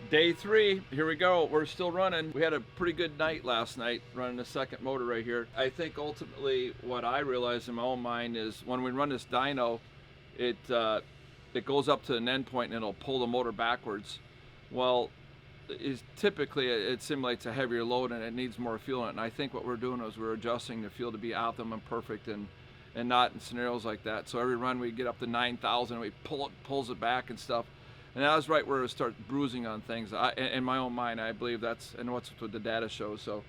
Day 3, here we go. We're still running. We had a pretty good night last night running the second motor right here. I think ultimately what I realized in my own mind is when we run this dyno, it goes up to an end point and it'll pull the motor backwards. Well, typically it simulates a heavier load and it needs more fuel in it. And I think what we're doing is we're adjusting the fuel to be optimum, perfect, and not in scenarios like that. So every run we get up to 9,000, we pulls it back and stuff. And that was right where it starts bruising on things. In my own mind, I believe that's and what's what the data shows. So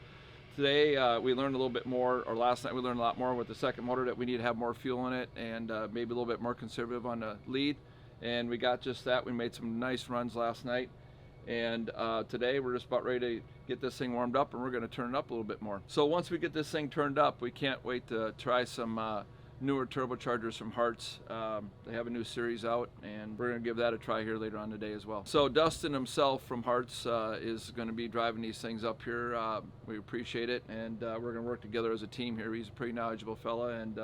today we learned a little bit more, or last night we learned a lot more with the second motor, that we need to have more fuel in it and maybe a little bit more conservative on the lead. And we got just that. We made some nice runs last night. And today we're just about ready to get this thing warmed up, and we're going to turn it up a little bit more. So once we get this thing turned up, we can't wait to try some newer turbochargers from Harts. They have a new series out, and we're going to give that a try here later on today as well. So Dustin himself from Harts is going to be driving these things up here. We appreciate it, and we're going to work together as a team here. He's a pretty knowledgeable fella, and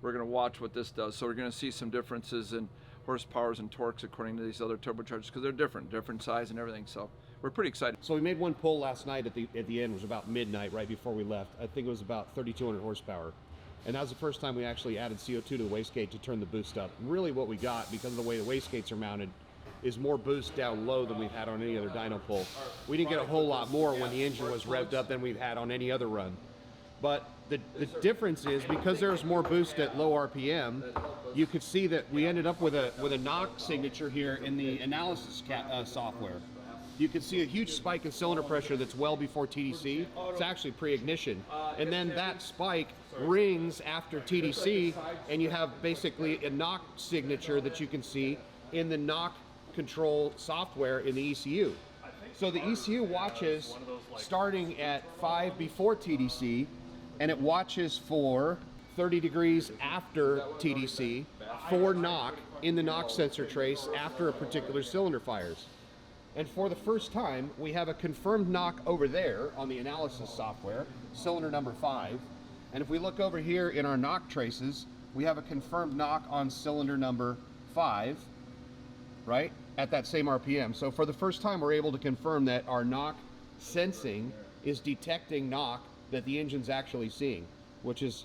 we're going to watch what this does. So we're going to see some differences in horsepowers and torques according to these other turbochargers, because they're different size and everything. So we're pretty excited. So we made one pull last night at the end. It was about midnight, right before we left. I think it was about 3,200 horsepower. And that was the first time we actually added CO2 to the wastegate to turn the boost up. And really what we got, because of the way the wastegates are mounted, is more boost down low than we've had on any other dyno pull. We didn't get a whole lot more when the engine was revved up than we've had on any other run. But the difference is, because there's more boost at low RPM, you could see that we ended up with a knock signature here in the analysis software. You can see a huge spike in cylinder pressure that's well before TDC. It's actually pre-ignition. And then that spike rings after TDC, and you have basically a knock signature that you can see in the knock control software in the ECU. So the ECU watches starting at 5 before TDC, and it watches for 30 degrees after TDC for knock in the knock sensor trace after a particular cylinder fires. And for the first time, we have a confirmed knock over there on the analysis software, cylinder number 5. And if we look over here in our knock traces, we have a confirmed knock on cylinder number 5, right, at that same RPM. So for the first time, we're able to confirm that our knock sensing is detecting knock that the engine's actually seeing, which is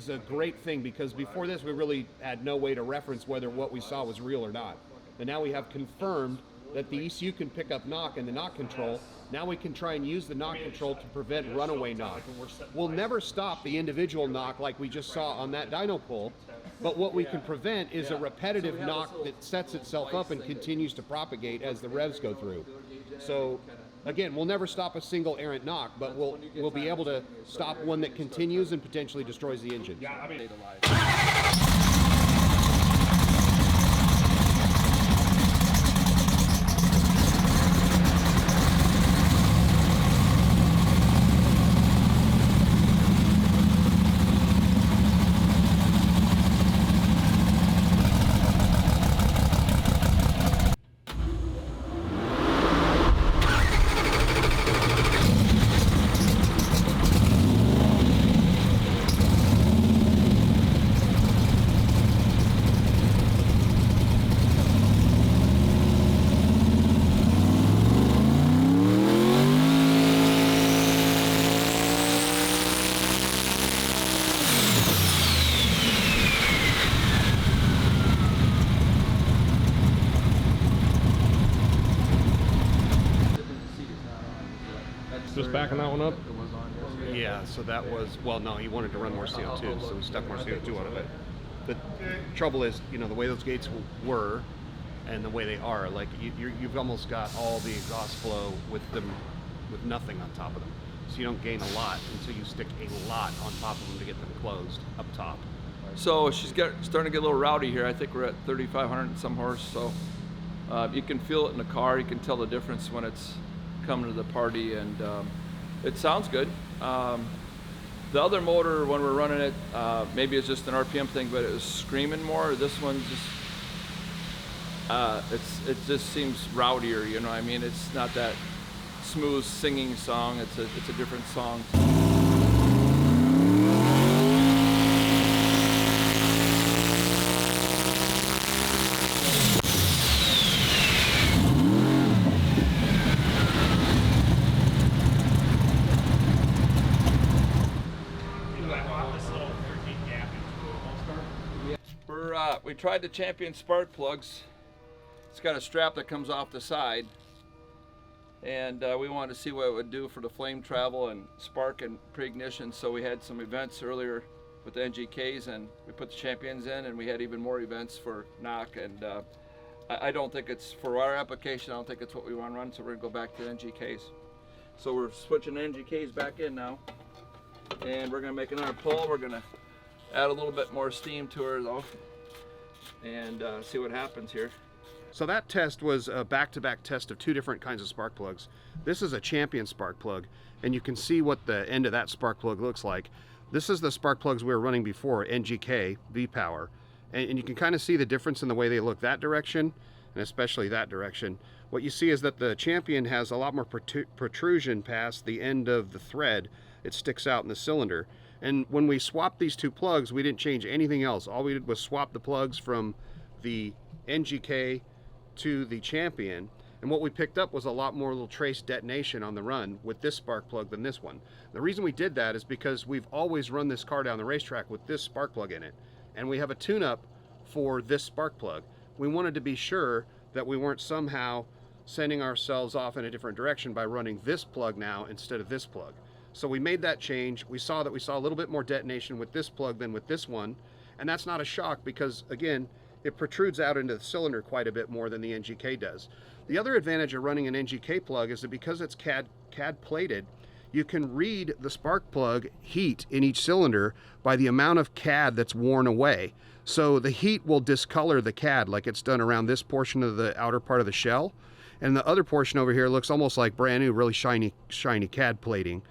a great thing, because before this, we really had no way to reference whether what we saw was real or not. And now we have confirmed that the ECU can pick up knock in the knock control. Now we can try and use the knock control to prevent runaway knock. We'll never stop the individual knock like we just saw on that dyno pull, but what we can prevent is a repetitive knock that sets itself up and continues to propagate as the revs go through. So again, we'll never stop a single errant knock, but we'll be able to stop one that continues and potentially destroys the engine. Yeah, I mean, Just backing that one up? Yeah, so that was, well, no, he wanted to run more CO2, so we stuck more CO2 on it. The trouble is, you know, the way those gates were and the way they are, like you've almost got all the exhaust flow with them, with nothing on top of them. So you don't gain a lot until you stick a lot on top of them to get them closed up top. So she's starting to get a little rowdy here. I think we're at 3,500 and some horse. So you can feel it in the car. You can tell the difference when it's coming to the party, and it sounds good. The other motor, when we're running it, maybe it's just an RPM thing, but it was screaming more. This one just, it just seems rowdier, you know what I mean? It's not that smooth singing song. It's a different song. tried the Champion spark plugs. It's got a strap that comes off the side, and we wanted to see what it would do for the flame travel and spark and pre-ignition. So we had some events earlier with the NGKs, and we put the Champions in, and we had even more events for knock. And I don't think it's for our application. I don't think it's what we want to run. So we're gonna go back to the NGKs. So we're switching the NGKs back in now, and we're gonna make another pull. We're gonna add a little bit more steam to her though, and see what happens here. So that test was a back-to-back test of two different kinds of spark plugs. This is a Champion spark plug, and you can see what the end of that spark plug looks like. This is the spark plugs we were running before, NGK, V-Power, and you can kind of see the difference in the way they look that direction, and especially that direction. What you see is that the Champion has a lot more protrusion past the end of the thread. It sticks out in the cylinder. And when we swapped these two plugs, we didn't change anything else. All we did was swap the plugs from the NGK to the Champion, and what we picked up was a lot more little trace detonation on the run with this spark plug than this one. The reason we did that is because we've always run this car down the racetrack with this spark plug in it, and we have a tune-up for this spark plug. We wanted to be sure that we weren't somehow sending ourselves off in a different direction by running this plug now instead of this plug. So we made that change. We saw a little bit more detonation with this plug than with this one, and that's not a shock because, again, it protrudes out into the cylinder quite a bit more than the NGK does. The other advantage of running an NGK plug is that because it's CAD plated, you can read the spark plug heat in each cylinder by the amount of CAD that's worn away. So the heat will discolor the CAD like it's done around this portion of the outer part of the shell. And the other portion over here looks almost like brand new, really shiny CAD plating.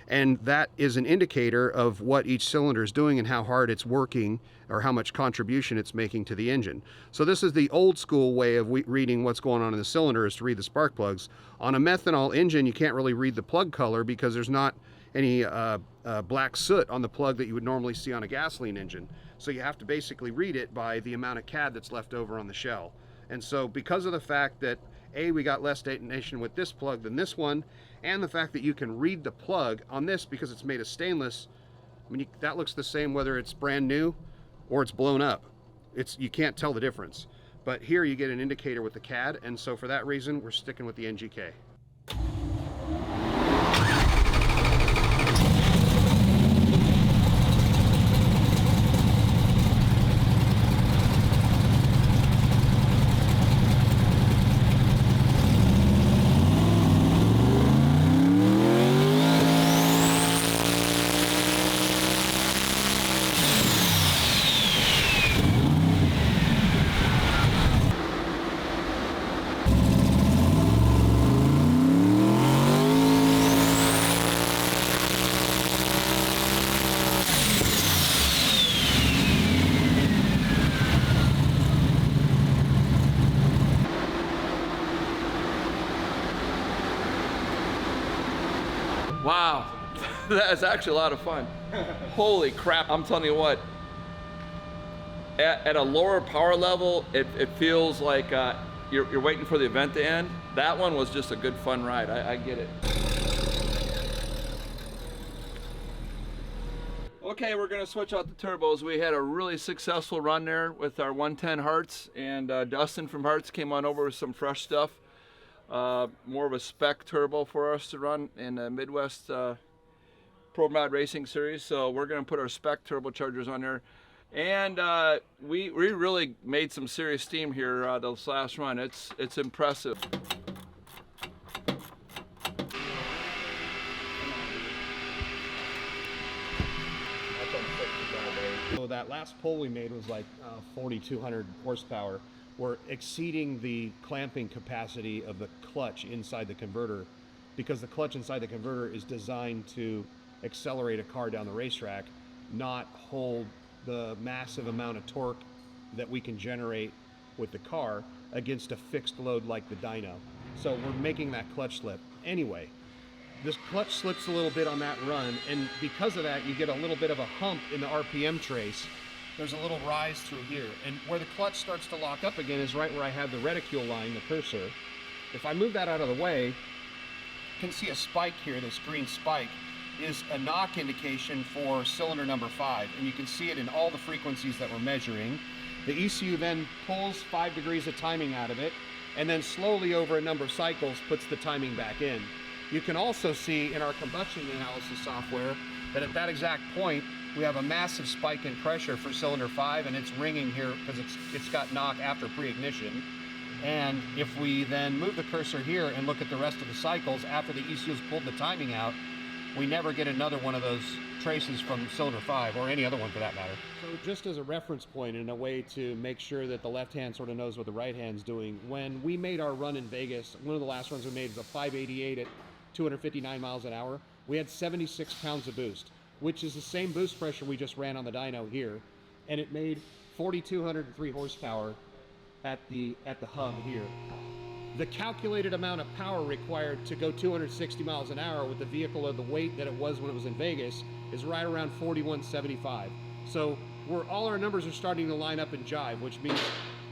And that is an indicator of what each cylinder is doing and how hard it's working or how much contribution it's making to the engine. So this is the old school way of reading what's going on in the cylinder, is to read the spark plugs. On a methanol engine, you can't really read the plug color because there's not any black soot on the plug that you would normally see on a gasoline engine. So you have to basically read it by the amount of CAD that's left over on the shell. And so because of the fact that we got less detonation with this plug than this one, and the fact that you can read the plug on this because it's made of stainless, I mean, that looks the same whether it's brand new or it's blown up. You can't tell the difference. But here you get an indicator with the CAD, and so for that reason, we're sticking with the NGK. Wow, that's actually a lot of fun. Holy crap, I'm telling you what, at a lower power level, it feels like you're waiting for the event to end. That one was just a good fun ride, I get it. Okay, we're gonna switch out the turbos. We had a really successful run there with our 110 Harts, and Dustin from Harts came on over with some fresh stuff. More of a spec turbo for us to run in the Midwest Pro Mod Racing Series. So we're going to put our spec turbochargers on there. And we really made some serious steam here this last run. It's impressive. So that last pull we made was like 4,200 horsepower. We're exceeding the clamping capacity of the clutch inside the converter because the clutch inside the converter is designed to accelerate a car down the racetrack, not hold the massive amount of torque that we can generate with the car against a fixed load like the dyno. So we're making that clutch slip. Anyway, this clutch slips a little bit on that run, and because of that you get a little bit of a hump in the RPM trace. There's a little rise through here, and where the clutch starts to lock up again is right where I have the reticule line, the cursor. If I move that out of the way, you can see a spike here. This green spike is a knock indication for cylinder number 5, and you can see it in all the frequencies that we're measuring. The ECU then pulls 5 degrees of timing out of it, and then slowly over a number of cycles puts the timing back in. You can also see in our combustion analysis software that at that exact point, we have a massive spike in pressure for cylinder 5, and it's ringing here because it's got knock after pre-ignition. And if we then move the cursor here and look at the rest of the cycles after the ECU's pulled the timing out, we never get another one of those traces from cylinder 5, or any other one for that matter. So just as a reference point and a way to make sure that the left hand sort of knows what the right hand's doing, when we made our run in Vegas, one of the last runs we made was a 588 at 259 miles an hour. We had 76 pounds of boost, which is the same boost pressure we just ran on the dyno here, and it made 4,203 horsepower at the hub here. The calculated amount of power required to go 260 miles an hour with the vehicle of the weight that it was when it was in Vegas is right around 4175. So all our numbers are starting to line up and jive, which means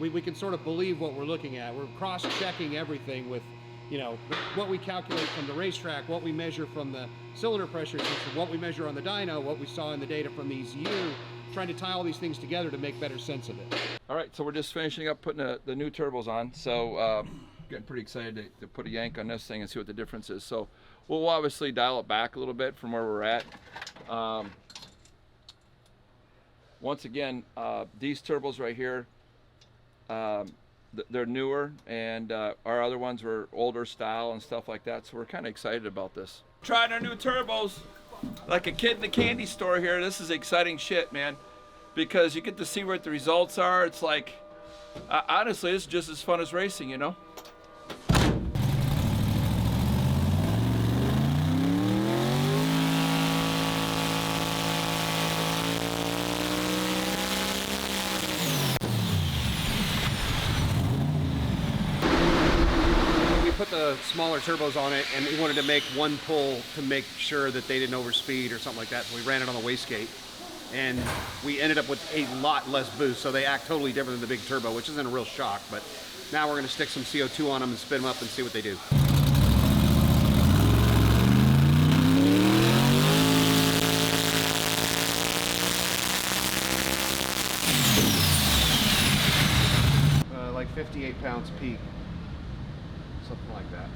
we can sort of believe what we're looking at. We're cross-checking everything with, you know, what we calculate from the racetrack, what we measure from the cylinder pressure system, what we measure on the dyno, what we saw in the data from the ECU, trying to tie all these things together to make better sense of it. All right, so we're just finishing up putting the new turbos on. So getting pretty excited to put a yank on this thing and see what the difference is. So we'll obviously dial it back a little bit from where we're at. Once again, these turbos right here, they're newer, and our other ones were older style and stuff like that, so we're kind of excited about this. Trying our new turbos like a kid in a candy store here. This is exciting shit, man, because you get to see what the results are. It's like, honestly, it's just as fun as racing, you know? Put the smaller turbos on it, and we wanted to make one pull to make sure that they didn't overspeed or something like that, so we ran it on the wastegate, and we ended up with a lot less boost, so they act totally different than the big turbo, which isn't a real shock. But now we're going to stick some CO2 on them and spin them up and see what they do. Like 58 pounds peak. Something like that.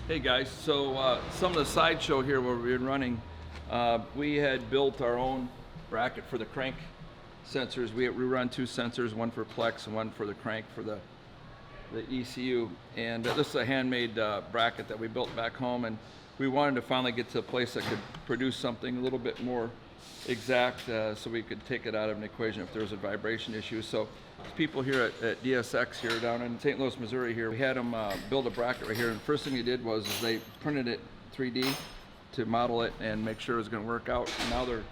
Hey guys, so some of the sideshow here where we've been running, we had built our own bracket for the crank sensors. We run 2 sensors, one for Plex and one for the crank for the ECU. And this is a handmade bracket that we built back home, and we wanted to finally get to a place that could produce something a little bit more exact, so we could take it out of an equation if there was a vibration issue. So people here at DSX here down in St. Louis, Missouri here, we had them build a bracket right here, and the first thing they did was they printed it 3D to model it and make sure it was going to work out. And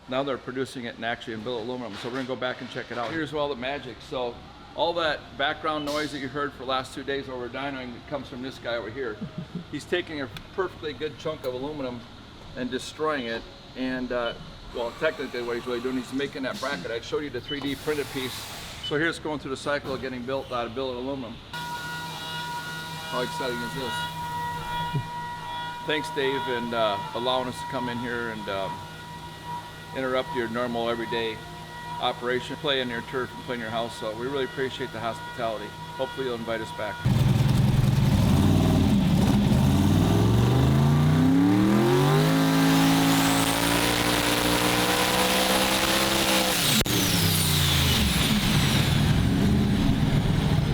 now they're producing it and actually in billet aluminum, so we're going to go back and check it out. Here's all the magic. So all that background noise that you heard for the last 2 days over dynoing comes from this guy over here. He's taking a perfectly good chunk of aluminum and destroying it, and well, technically what he's really doing, he's making that bracket. I showed you the 3D printed piece. So here it's going through the cycle of getting built out of billet aluminum. How exciting is this? Thanks, Dave, and allowing us to come in here and interrupt your normal everyday operation, play in your turf and play in your house. So we really appreciate the hospitality. Hopefully you'll invite us back.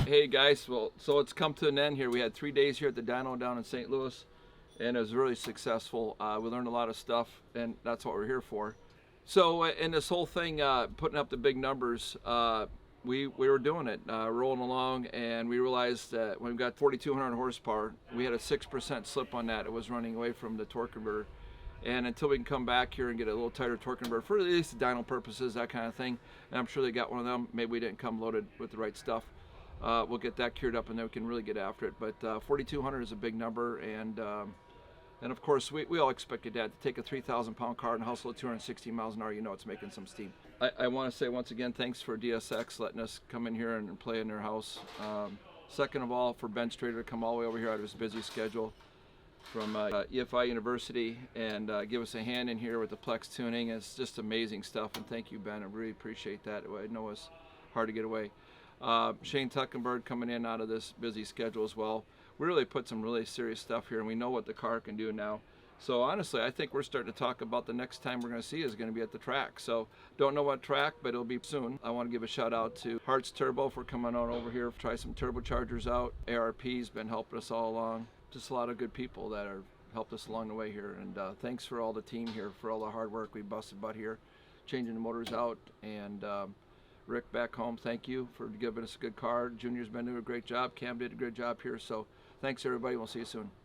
Hey guys, well, so it's come to an end here. We had 3 days here at the dyno down in St. Louis, and it was really successful. We learned a lot of stuff, and that's what we're here for. So in this whole thing, putting up the big numbers, we were doing it, rolling along, and we realized that when we got 4,200 horsepower, we had a 6% slip on that. It was running away from the torque converter. And until we can come back here and get a little tighter torque converter for at least the dyno purposes, that kind of thing, and I'm sure they got one of them. Maybe we didn't come loaded with the right stuff. We'll get that cured up, and then we can really get after it. But 4,200 is a big number, and of course we all expected that to take a 3,000 pound car and hustle at 260 miles an hour. You know it's making some steam. I want to say once again thanks for DSX letting us come in here and play in their house. Second of all, for Ben Strader to come all the way over here out of his busy schedule from EFI University and give us a hand in here with the Plex tuning. It's just amazing stuff, and thank you, Ben. I really appreciate that. I know it's hard to get away. Shane Tecklenburg coming in out of this busy schedule as well. We really put some really serious stuff here, and we know what the car can do now. So honestly, I think we're starting to talk about the next time we're going to see is going to be at the track. So don't know what track, but it'll be soon. I want to give a shout out to Harts Turbo for coming on over here, try some turbochargers out. ARP's been helping us all along. Just a lot of good people that have helped us along the way here. And thanks for all the team here, for all the hard work we busted butt here, changing the motors out. And Rick back home, thank you for giving us a good car. Junior's been doing a great job. Cam did a great job here. So thanks everybody. We'll see you soon.